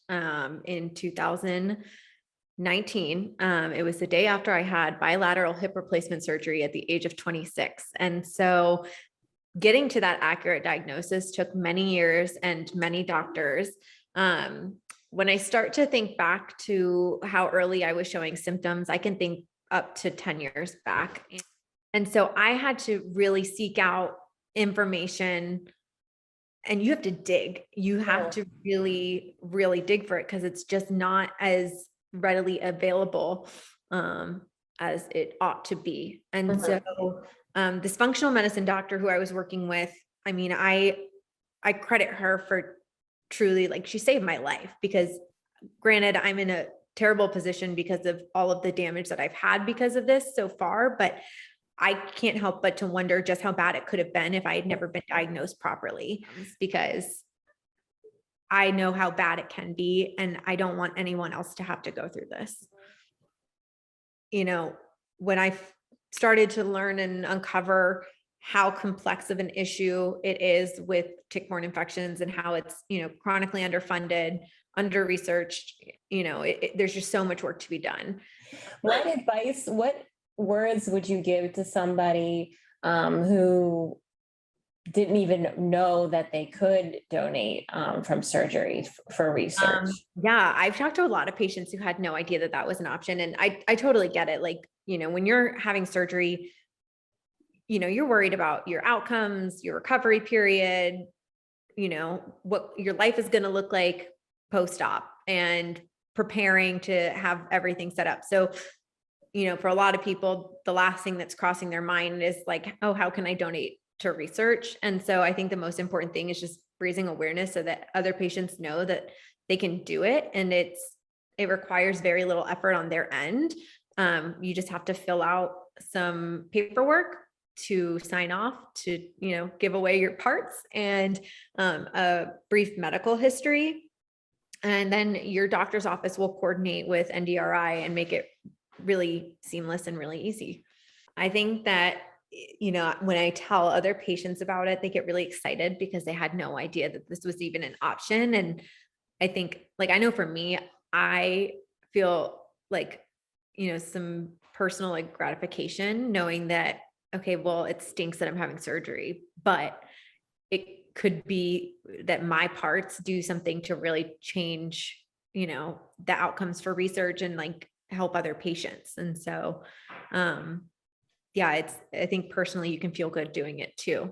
diagnosed in 2019. It was the day after I had bilateral hip replacement surgery at the age of 26. And so getting to that accurate diagnosis took many years and many doctors. When I start to think back to how early I was showing symptoms, I can think up to 10 years back. And so I had to really seek out information, and you have to dig. You have to really, really dig for it because it's just not as readily available as it ought to be. And so this functional medicine doctor who I was working with, I mean, I credit her for truly, like, she saved my life, because granted, I'm in a terrible position because of all of the damage that I've had because of this so far, but I can't help but to wonder just how bad it could have been if I had never been diagnosed properly, because I know how bad it can be, and I don't want anyone else to have to go through this. You know, when I started to learn and uncover how complex of an issue it is with tick-borne infections and how it's, chronically underfunded, under-researched, there's just so much work to be done. What advice, what words would you give to somebody who didn't even know that they could donate from surgery for research? Yeah, I've talked to a lot of patients who had no idea that that was an option. And I totally get it. Like, when you're having surgery, you're worried about your outcomes, your recovery period, what your life is going to look like post-op, and preparing to have everything set up. So, for a lot of people, the last thing that's crossing their mind is like, oh, how can I donate to research? And so I think the most important thing is just raising awareness so that other patients know that they can do it. And it requires very little effort on their end. You just have to fill out some paperwork to sign off to, give away your parts, and a brief medical history. And then your doctor's office will coordinate with NDRI and make it really seamless and really easy. I think that, when I tell other patients about it, they get really excited because they had no idea that this was even an option. And I think, like, I know for me, I feel like, some personal, like, gratification knowing that, okay, well, it stinks that I'm having surgery, but it could be that my parts do something to really change, the outcomes for research and, like, help other patients. And so, yeah, I think personally you can feel good doing it too.